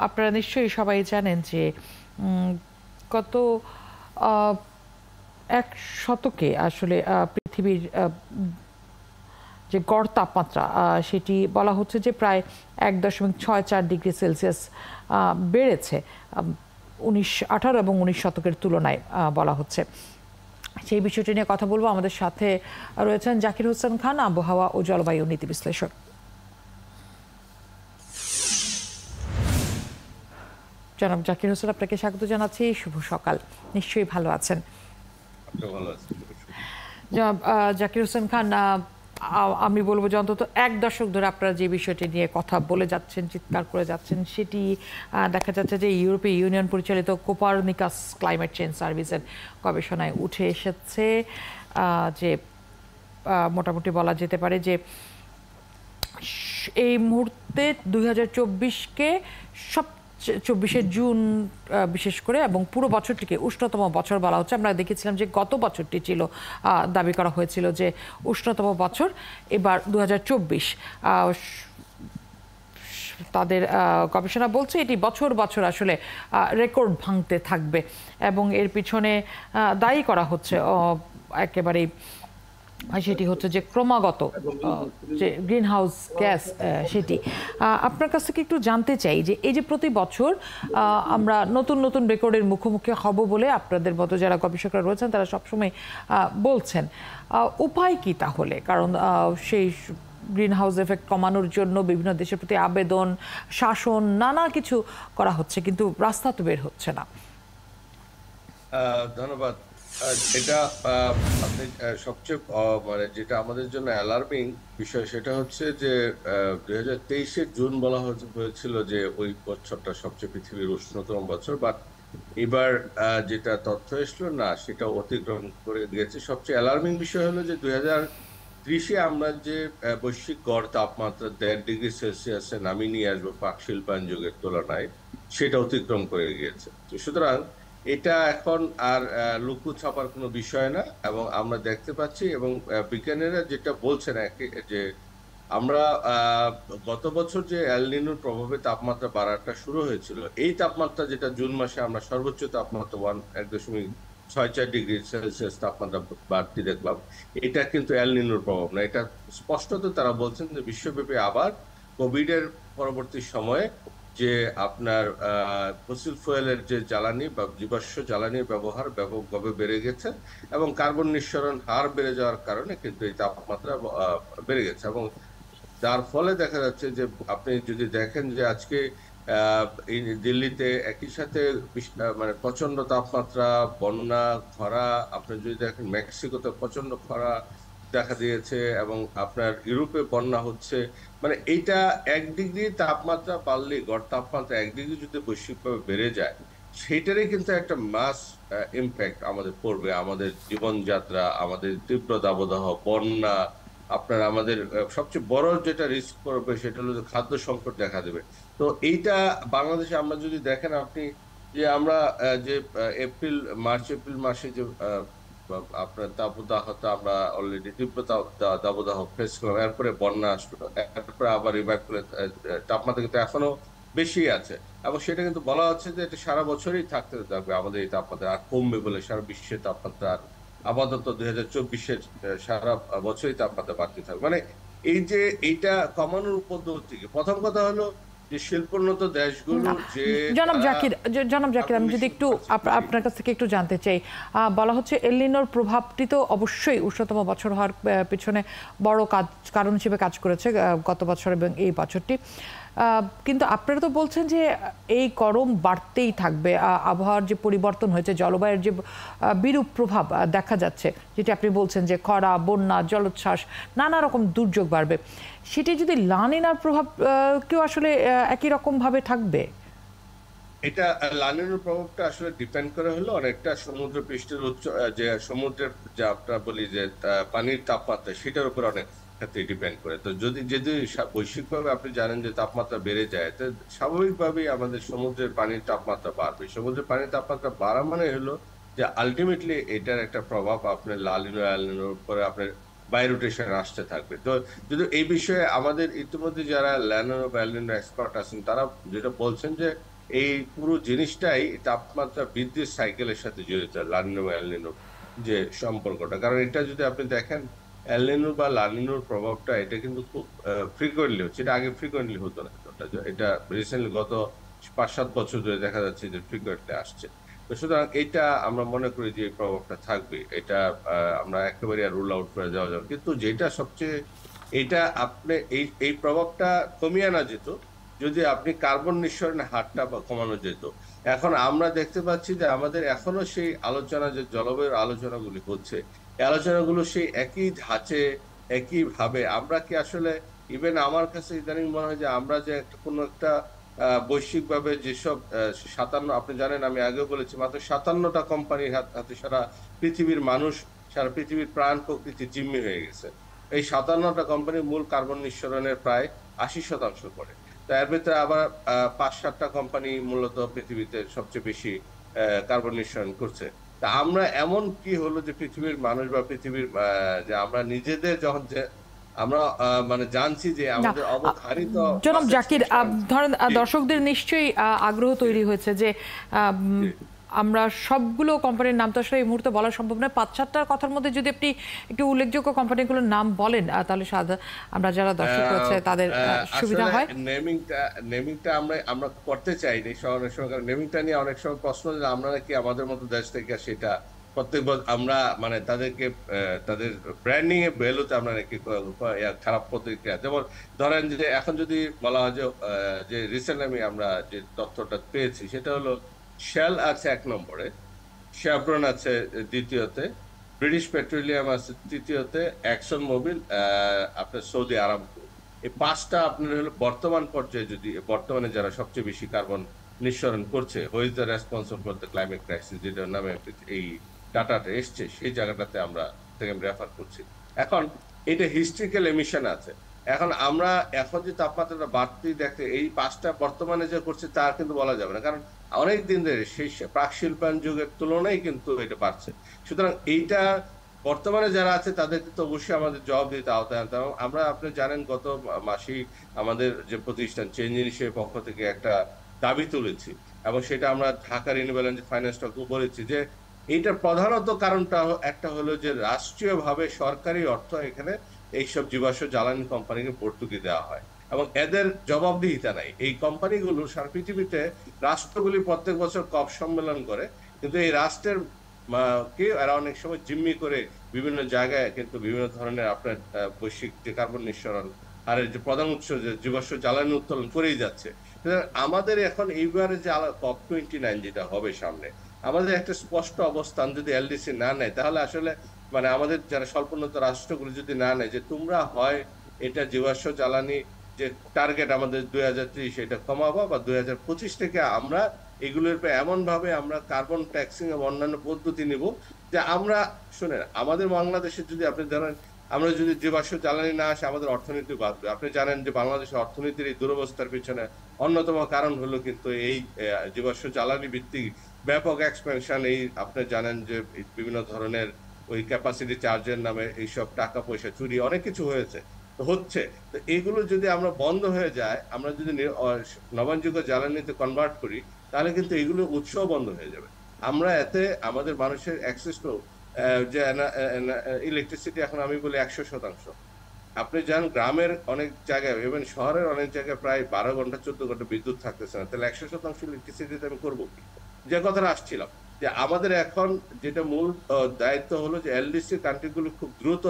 আপনারা নিশ্চয়ই সবাই জানেন যে গত আহ, এক শতকে আসলে পৃথিবীর যে গড় তাপমাত্রা সেটি বলা হচ্ছে যে প্রায় 1.64 ডিগ্রি সেলসিয়াস বেড়েছে 18 এবং 19 শতকের তুলনায় বলা হচ্ছে। সেই বিষয়টি নিয়ে কথা বলবো। আমাদের সাথে রয়েছেন জাকির হোসেন খান, আবহাওয়া ও জলবায়ু নীতি বিশ্লেষক। জনাব জাকির হোসেন, আপনাকে স্বাগত জানাচ্ছি। শুভ সকাল, নিশ্চয়ই ভালো আছেন। জনাব জাকির হোসেন খান, আমি বলবো যে অন্তত এক দশক ধরে আপনারা যে বিষয়টি নিয়ে কথা বলে যাচ্ছেন, চিৎকার করে যাচ্ছেন, সেটি দেখা যাচ্ছে যে ইউরোপীয় ইউনিয়ন পরিচালিত কোপারনিকাস ক্লাইমেট চেঞ্জ সার্ভিসের গবেষণায় উঠে এসেছে যে মোটামুটি বলা যেতে পারে যে এই মুহূর্তে 2024-কে 24শে জুন বিশেষ করে এবং পুরো বছরটিকে উষ্ণতম বছর বলা হচ্ছে। আমরা দেখেছিলাম যে গত বছরটি ছিল, দাবি করা হয়েছিল যে উষ্ণতম বছর। এবার 2024 তাদের গবেষণা বলছে এটি বছর বছর আসলে রেকর্ড ভাঙতে থাকবে এবং এর পিছনে দায়ী করা হচ্ছে একেবারেই সেটি হচ্ছে যে ক্রমাগত যে গ্রিন হাউস গ্যাস সেটি। আপনার কাছ থেকে একটু জানতে চাই যে এই যে প্রতি বছর আমরা নতুন নতুন রেকর্ডের মুখোমুখি হব বলে আপনাদের মতো যারা গবেষকরা রয়েছেন তারা সবসময় বলছেন, উপায় কি তাহলে? কারণ সেই গ্রিন হাউস এফেক্ট কমানোর জন্য বিভিন্ন দেশের প্রতি আবেদন, শাসন, নানা কিছু করা হচ্ছে, কিন্তু রাস্তা তো বের হচ্ছে না। ধন্যবাদ। এটা আপনি সবচেয়ে মানে যেটা আমাদের জন্য অ্যালার্মিং বিষয় সেটা হচ্ছে যে 2023-এর জুন বলা হয়েছিল যে ওই বছরটা সবচেয়ে পৃথিবীর উষ্ণতম বছর, বাট এবার যেটা তথ্য এসলো না সেটা অতিক্রম করে গিয়েছে। সবচেয়ে অ্যালার্মিং বিষয় হলো যে 2030-এ আমরা যে বৈশ্বিক গড় তাপমাত্রা 1.5 ডিগ্রি সেলসিয়াসে নামিয়ে নিয়ে আসবো প্রাক শিল্পায়ন যুগের তুলনায়, সেটা অতিক্রম করে গিয়েছে। সুতরাং এটা এখন আর লুকু ছাপার কোনো বিষয় না, এবং আমরা দেখতে পাচ্ছি এবং বিজ্ঞানীরা যেটা বলছেন যে আমরা গত বছর যে এল নিনোর প্রভাবে তাপমাত্রা বাড়াটা শুরু হয়েছিল, এই তাপমাত্রা যেটা জুন মাসে আমরা সর্বোচ্চ তাপমাত্রা 1.64 ডিগ্রি সেলসিয়াস তাপমাত্রা বাড়তি দেখলাম, এটা কিন্তু এল নিনোর প্রভাব না। এটা স্পষ্টত তারা বলছেন যে বিশ্বব্যাপী আবার কোভিড এর পরবর্তী সময়ে যে আপনার ফসিল ফুয়েলের যে জ্বালানি বা জীবাশ্ম জ্বালানির ব্যবহার ব্যাপকভাবে বেড়ে গেছে এবং কার্বন নিঃসরণ হার বেড়ে যাওয়ার কারণে কিন্তু এই তাপমাত্রা বেড়ে গেছে। এবং যার ফলে দেখা যাচ্ছে যে আপনি যদি দেখেন যে আজকে এই দিল্লিতে একই সাথে মানে প্রচন্ড তাপমাত্রা, বন্যা, খরা, আপনি যদি দেখেন মেক্সিকোতে প্রচন্ড খরা দেখা দিয়েছে এবং আপনার ইউরোপে বন্যা হচ্ছে। মানে এইটা 1 ডিগ্রি তাপমাত্রা বাড়লে, গড় তাপমাত্রা 1 ডিগ্রি যদি বৈশ্বিকভাবে বেড়ে যায়, সেইটারই কিন্তু একটা মাস ইম্প্যাক্ট আমাদের পড়বে, আমাদের জীবনযাত্রা, আমাদের তীব্র দাবদাহ, বন্যা, আপনার আমাদের সবচেয়ে বড় যেটা রিস্ক করবে সেটা হলো খাদ্য সংকট দেখা দেবে। তো এইটা বাংলাদেশে আমরা যদি দেখেন আপনি, যে আমরা যে মার্চ এপ্রিল মাসে যে আপনার দাবদাহতা আমরা অলরেডি তীব্র দাবদাহ ফেস করলাম, এরপরে বন্যা আসলো, এরপরে আবার রিভাইভ করে তাপমাত্রা কিন্তু এখনো বেশি আছে এবং সেটা কিন্তু বলা হচ্ছে যে এটা সারা বছরই থাকতে থাকবে আমাদের এই তাপমাত্রা, আর কমবে বলে সারা বিশ্বের তাপমাত্রা আপাতত 2024-এর সারা বছরই তাপমাত্রা বাড়তে থাকবে। মানে এই যে এইটা কমানোর পদ্ধতি, প্রথম কথা হলো যে শিল্পোন্নত দেশগুলো যে জনাব জাকির, আমি যদি একটু আপনার কাছ থেকে একটু জানতে চাই, বলা হচ্ছে এল নিনোর প্রভাবটি তো অবশ্যই উষ্ণতম বছর হওয়ার পিছনে বড় কারণ হিসেবে কাজ করেছে গত বছর এবং এই বছরটি, কিন্তু আপনারা তো বলছেন যে এই গরম বাড়তেই থাকবে, আবহাওয়ার যে পরিবর্তন হয়েছে, জলবায়ুর যে বিরূপ প্রভাব দেখা যাচ্ছে, যেটি আপনি বলছেন যে খরা, বন্যা, জলোচ্ছ্বাস, নানা রকম দুর্যোগ বাড়বে, সেটি যদি লা নিনার প্রভাব কেউ আসলে একই রকম ভাবে থাকবে? এটা লা নিনার প্রভাবটা আসলে ডিপেন্ড করে হলো অনেকটা সমুদ্র পৃষ্ঠের যে সমুদ্রের যে আপনার বলি যে পানির তাপমাত্রা, সেটার উপর অনেক ক্ষেত্রে ডিপেন্ড করে। তো যদি যদি বৈশ্বিকভাবে আপনি জানেন যে তাপমাত্রা বেড়ে যায়, তো স্বাভাবিকভাবেই আমাদের সমুদ্রের পানির তাপমাত্রা বাড়বে। সমুদ্রের পানির তাপমাত্রা বাড়া মানে হলো যে আলটিমেটলি এটার একটা প্রভাব আপনার লা নিনা এল নিনোর উপরে আপনার বাই রোটেশন আসতে থাকবে। তো যদি এই বিষয়ে আমাদের ইতিমধ্যে যারা ল্যানিনো বা এল নিনো এক্সপার্ট আছেন তারা যেটা বলছেন যে এই পুরো জিনিসটাই তাপমাত্রা বৃদ্ধির সাইকেলের সাথে জড়িত, লানিনো বা এল নিনো যে সম্পর্কটা। কারণ এটা যদি আপনি দেখেন এল নিনো বা লানিনোর প্রভাবটা এটা কিন্তু খুব ফ্রিকোয়েন্টলি হচ্ছে, এটা আগে ফ্রিকোয়েন্টলি হতো না। এটা রিসেন্টলি গত 5-7 বছর ধরে দেখা যাচ্ছে যে ফ্রিকোয়েন্টলি আসছে। তো সুতরাং এটা আমরা মনে করি যে এই প্রভাবটা থাকবে, এটা আমরা একেবারে রুল আউট করে যাওয়া যাবে। কিন্তু যেটা সবচেয়ে এটা আপনি এই এই প্রভাবটা কমিয়ে আনা যেত যদি আপনি কার্বন নিঃসরণের হারটা কমানো যেত। এখন আমরা দেখতে পাচ্ছি যে আমাদের এখনো সেই আলোচনা, যে জলবায়ুর আলোচনাগুলি হচ্ছে, এই আলোচনাগুলো সেই একই ধাঁচে একই ভাবে। আমরা কি আসলে, ইভেন আমার কাছে ইদানিং মনে হয় যে আমরা যে কোনো একটা বৈশ্বিকভাবে যেসব 57, আপনি জানেন আমি আগেও বলেছি, মাত্র 57টা কোম্পানির হাতে সারা পৃথিবীর মানুষ, সারা পৃথিবীর প্রাণ প্রকৃতি জিম্মি হয়ে গেছে। এই 57টা কোম্পানির মূল কার্বন নিঃসরণের প্রায় 80% করে। তো এর ভিতরে আবার 5-7টা কোম্পানি মূলত পৃথিবীতে সবচেয়ে বেশি কার্বন নিঃসরণ করছে। তা আমরা এমন কি হলো যে পৃথিবীর মানুষ বা পৃথিবীর যে আমরা নিজেদের যখন যে আমরা মানে জানছি যে আমাদের অবধারিত জনাব জাকির, ধরেন দর্শকদের নিশ্চয়ই আগ্রহ তৈরি হয়েছে যে আমরা সবগুলো কোম্পানির নাম তো আসলে এই মুহূর্তে বলা সম্ভব নয়, 5-7টার কথার মধ্যে যদি আপনি একটু উল্লেখযোগ্য কোম্পানিগুলোর নাম বলেন তাহলে আমরা যারা দর্শক রয়েছে তাদের সুবিধা হয়। নেমিংটা আমরা করতে চাইনি অনেক সময়, কারণ নেমিংটা নিয়ে অনেক সময় প্রশ্ন যে আমরা নাকি আমাদের মতো দেশ থেকে সেটা প্রত্যেক বছর আমরা মানে তাদেরকে তাদের ব্র্যান্ডিং এ ভ্যালুতে আমরা নাকি খারাপ প্রতিক্রিয়া। যেমন ধরেন যে এখন যদি বলা হয় যে রিসেন্ট আমরা যে তথ্যটা পেয়েছি সেটা হলো শেল আছে 1 নম্বরে, শেভরন আছে দ্বিতীয়তে, ব্রিটিশ পেট্রোলিয়াম আছে তৃতীয়তে, এক্সন মোবিল, আপনার সৌদি আরামকো। এই 5টা আপনার হলো বর্তমান পর্যায়ে, যদি বর্তমানে যারা সবচেয়ে বেশি কার্বন নিঃসরণ করছে, who is the responsible for the climate crisis, যেটার নামে এই ডাটাটা এসছে, সেই জায়গাটাতে আমরা থেকে রেফার করছি। এখন এটা হিস্ট্রিক্যাল এমিশন আছে। এখন আমরা এখন যে তাপমাত্রাটা বাড়তি দেখতে এই 5টা বর্তমানে যে করছে তার কিন্তু বলা যাবে না, কারণ অনেক দিন ধরে সেই প্রাক শিল্পায়ন যুগের তুলনায় কিন্তু এটা বাড়ছে। সুতরাং এইটা বর্তমানে যারা আছে তাদের তো অবশ্যই আমাদের জবাব দিতে আওতায় আনতে হবে। আমরা, আপনি জানেন গত মাসেই আমাদের যে প্রতিষ্ঠান চেঞ্জ ইনিশিয়েটিভ পক্ষ থেকে একটা দাবি তুলেছি, এবং সেটা আমরা ঢাকা রিনিউয়েবল এনার্জি ফাইন্যান্স টকও বলেছি যে এইটার প্রধানত কারণটা একটা হলো যে রাষ্ট্রীয়ভাবে সরকারি অর্থ এখানে এইসব জীবাশ্ম জ্বালানি কোম্পানিকে ভর্তুকি দেওয়া হয় এবং এদের জবাবদিহিতা নাই। এই কোম্পানিগুলো সারা পৃথিবীতে রাষ্ট্রগুলি প্রত্যেক বছর কপ সম্মেলন করে, কিন্তু এই রাষ্ট্রের কে এরা অনেক সময় জিম্মি করে বিভিন্ন জায়গায় কিন্তু বিভিন্ন ধরনের আপনার বৈশ্বিক যে কার্বন নিঃসরণ আর যে প্রধান উৎস যে জীবাশ্ম জ্বালানি উত্তোলন করেই যাচ্ছে। আমাদের এখন এইবারে যে COP29 যেটা হবে সামনে, আমাদের একটা স্পষ্ট অবস্থান যদি এলডিসি না নেয় তাহলে আসলে মানে আমাদের যারা স্বল্পোন্নত রাষ্ট্রগুলো যদি না নেয় যে তোমরা হয় এটা জীবাশ্ম জ্বালানি যে টার্গেট আমাদের 2030 এটা কমাবো, বা 2025 থেকে আমরা এগুলোর এমন ভাবে আমরা কার্বন ট্যাক্সিং এবং অন্যান্য পদ্ধতি নিব যে আমরা, শুনেন, আমাদের বাংলাদেশে যদি আপনি ধরেন আমরা যদি জীবাশ্ম জ্বালানি না আসে আমাদের অর্থনীতি বাড়বে। আপনি জানেন যে বাংলাদেশের অর্থনীতির এই দুরবস্থার পিছনে অন্যতম কারণ হলো কিন্তু এই জীবাশ্ম জ্বালানি ভিত্তিক ব্যাপক এক্সপেনশন। এই আপনি জানেন যে বিভিন্ন ধরনের ওই ক্যাপাসিটি চার্জের নামে এইসব টাকা পয়সা চুরি অনেক কিছু হচ্ছে। তো এইগুলো যদি আমরা বন্ধ হয়ে যায়, আমরা যদি নবায়নযোগ্য জ্বালানিতে কনভার্ট করি, তাহলে কিন্তু এগুলো উৎসও বন্ধ হয়ে যাবে। আমরা এতে আমাদের মানুষের অ্যাক্সেস টু যে ইলেকট্রিসিটি, এখন আমি বলি 100%। আপনি যান গ্রামের অনেক জায়গায়, ইভেন শহরের অনেক জায়গায় প্রায় 12 ঘন্টা 14 ঘন্টা বিদ্যুৎ থাকতেছে না, তাহলে 100% ইলেকট্রিসিটিতে আমি করবো কি? যে কথাটা আসছিলাম যে আমাদের এখন যেটা মূল দায়িত্ব হলো যে এলডিসি কান্ট্রিগুলো খুব দ্রুত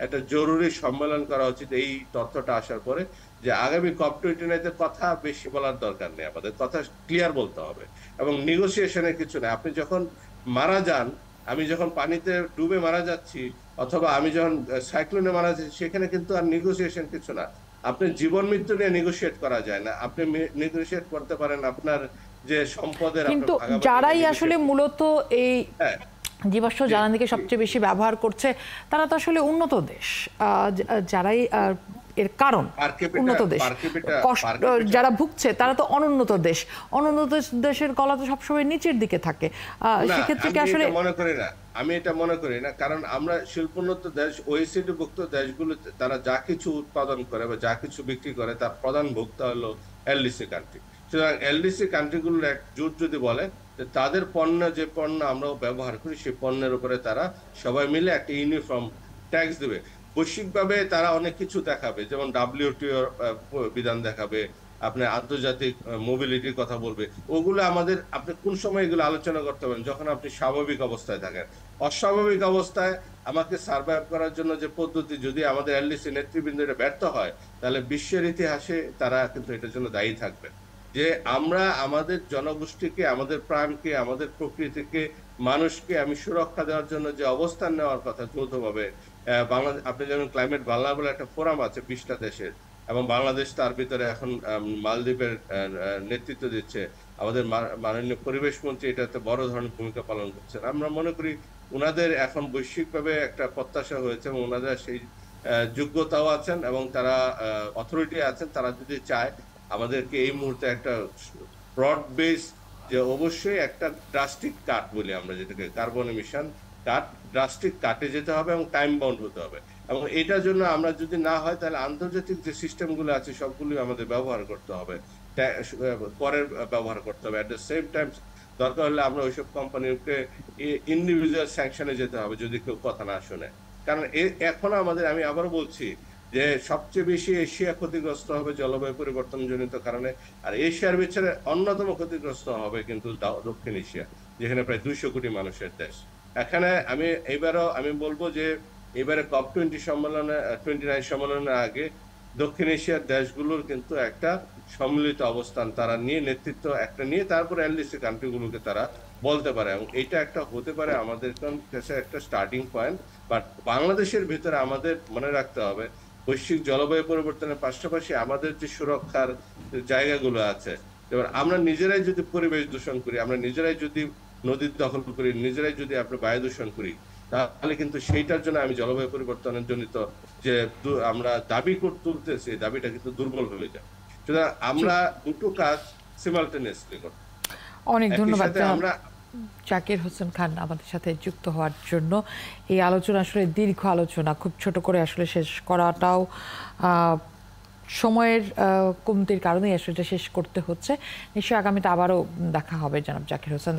একটা জরুরি সম্মেলন করা উচিত এই তথ্যটা আসার পরে, যে আগামী COP29 কথা বেশি বলার দরকার নেই, আমাদের কথা ক্লিয়ার বলতে হবে এবং নেগোসিয়েশনের কিছু নেই। আপনি যখন মারা যান, আমি যখন পানিতে ডুবে মারা যাচ্ছি অথবা আমি যখন সাইক্লোনে মারা যাচ্ছি, সেখানে কিন্তু আর নেগোসিয়েশন কিছু না। আপনি জীবন মৃত্যু নিয়ে নেগোসিয়েট করা যায় না, আপনি নেগোসিয়েট করতে পারেন আপনার যে সম্পদের। কিন্তু যারাই আসলে মূলত এই জীবাশ্ম জ্বালানিকে সবচেয়ে বেশি ব্যবহার করছে তারা তো আসলে উন্নত দেশ, যারাই এর কারণ উন্নত দেশ, যারা ভুগছে তারা তো অনুন্নত দেশ, অনুন্নত দেশের গলা তো সবসময় নিচের দিকে থাকে। সেক্ষেত্রে কি আসলে আমি এটা মনে করি না, কারণ আমরা শিল্পোন্নত দেশ, OECD ভুক্ত দেশগুলো তারা যা কিছু উৎপাদন করে বা যা কিছু বিক্রি করে তার প্রধান ভোক্তা হলো এলডিসি কান্ট্রি। সুতরাং এলডিসি কান্ট্রিগুলোর এক জোট যদি বলে তাদের পণ্য, যে পণ্য আমরা ব্যবহার করি সেই পণ্যের উপরে তারা সবাই মিলে একটা ইউনিফর্ম ট্যাক্স দেবে। বৈশ্বিকভাবে তারা অনেক কিছু দেখাবে, যেমন WTO বিধান দেখাবে, আপনার আন্তর্জাতিক মোবিলিটির কথা বলবে। ওগুলো আমাদের, আপনি কোন সময় এগুলো আলোচনা করতে পারেন? যখন আপনি স্বাভাবিক অবস্থায় থাকেন। অস্বাভাবিক অবস্থায় আমাকে সার্ভাইভ করার জন্য যে পদ্ধতি, যদি আমাদের এলডিসি নেতৃবৃন্দ এটা ব্যর্থ হয়, তাহলে বিশ্বের ইতিহাসে তারা কিন্তু এটার জন্য দায়ী থাকবে। যে আমরা আমাদের জনগোষ্ঠীকে, আমাদের প্রাণকে, আমাদের প্রকৃতিকে, মানুষকে আমি সুরক্ষা দেওয়ার জন্য যে অবস্থান নেওয়ার কথা যৌথভাবে, বাংলাদেশ, আপনি যেমন ক্লাইমেট বাংলা বলে একটা ফোরাম আছে 20টা দেশের, এবং বাংলাদেশ তার ভিতরে এখন মালদ্বীপের নেতৃত্ব দিচ্ছে। আমাদের মাননীয় পরিবেশ মন্ত্রী এটাতে বড় ধরনের ভূমিকা পালন করছেন। আমরা মনে করি ওনাদের এখন বৈশ্বিকভাবে একটা প্রত্যাশা হয়েছে এবং ওনাদের সেই যোগ্যতাও আছেন এবং তারা অথরিটি আছেন। তারা যদি চায় আমাদেরকে এই মুহূর্তে একটা ব্রড বেস, যে অবশ্যই একটা ড্রাস্টিক কাট বলি আমরা, যেটাকে কার্বন এমিশন কাট, ড্রাস্টিক কাটে যেতে হবে এবং টাইম বাউন্ড হতে হবে। এবং এটার জন্য আমরা যদি না হয়, তাহলে আন্তর্জাতিক যে সিস্টেমগুলো আছে সবগুলো আমাদের ব্যবহার করতে হবে, করের ব্যবহার করতে হবে। অ্যাট দ্য সেম টাইম দরকার হলে আমরা ওইসব কোম্পানিকে ইন্ডিভিজুয়াল স্যাংশনে যেতে হবে যদি কেউ কথা না শোনে। কারণ এখন আমাদের, আমি আবারও বলছি যে সবচেয়ে বেশি এশিয়া ক্ষতিগ্রস্ত হবে জলবায়ু পরিবর্তন জনিত কারণে। আর এশিয়ার ভিতরে অন্যতম ক্ষতিগ্রস্ত হবে কিন্তু দক্ষিণ এশিয়া, যেখানে প্রায় 200 কোটি মানুষের দেশ। এখানে আমি বলবো যে এবারে COP20 সম্মেলনে, 29 সম্মেলনের আগে দক্ষিণ এশিয়ার দেশগুলোর কিন্তু একটা সম্মিলিত অবস্থান তারা নিয়ে, নেতৃত্ব একটা নিয়ে, তারপরে এলডিসি কান্ট্রিগুলোকে তারা বলতে পারে। এবং এটা একটা হতে পারে আমাদের কাছে একটা স্টার্টিং পয়েন্ট। বাট বাংলাদেশের ভিতরে আমাদের মনে রাখতে হবে, বৈশ্বিক জলবায়ু পরিবর্তনের পাশাপাশি আমাদের যে সুরক্ষার জায়গাগুলো আছে, এবার আমরা নিজেরাই যদি পরিবেশ দূষণ করি, আমরা নিজেরাই যদি নদীর দখল করি, নিজেরাই যদি আমরা বায়ু দূষণ করি, তাহলে কিন্তু সেইটার জন্য আমি জলবায়ু পরিবর্তনের জনিত যে আমরা দাবি তুলতেছি, দাবিটা কিন্তু দুর্বল হয়ে যায়। সুতরাং আমরা দুটো কাজ সিমালটেনিয়াসলি করব। অনেক ধন্যবাদ জাকির হোসেন খান আমাদের সাথে যুক্ত হওয়ার জন্য। এই আলোচনা আসলে দীর্ঘ আলোচনা, খুব ছোট করে আসলে শেষ করাটাও সময়ের কমতির কারণেই আসলে শেষ করতে হচ্ছে। নিশ্চয়ই আগামীতে আবারও দেখা হবে জনাব জাকির হোসেন।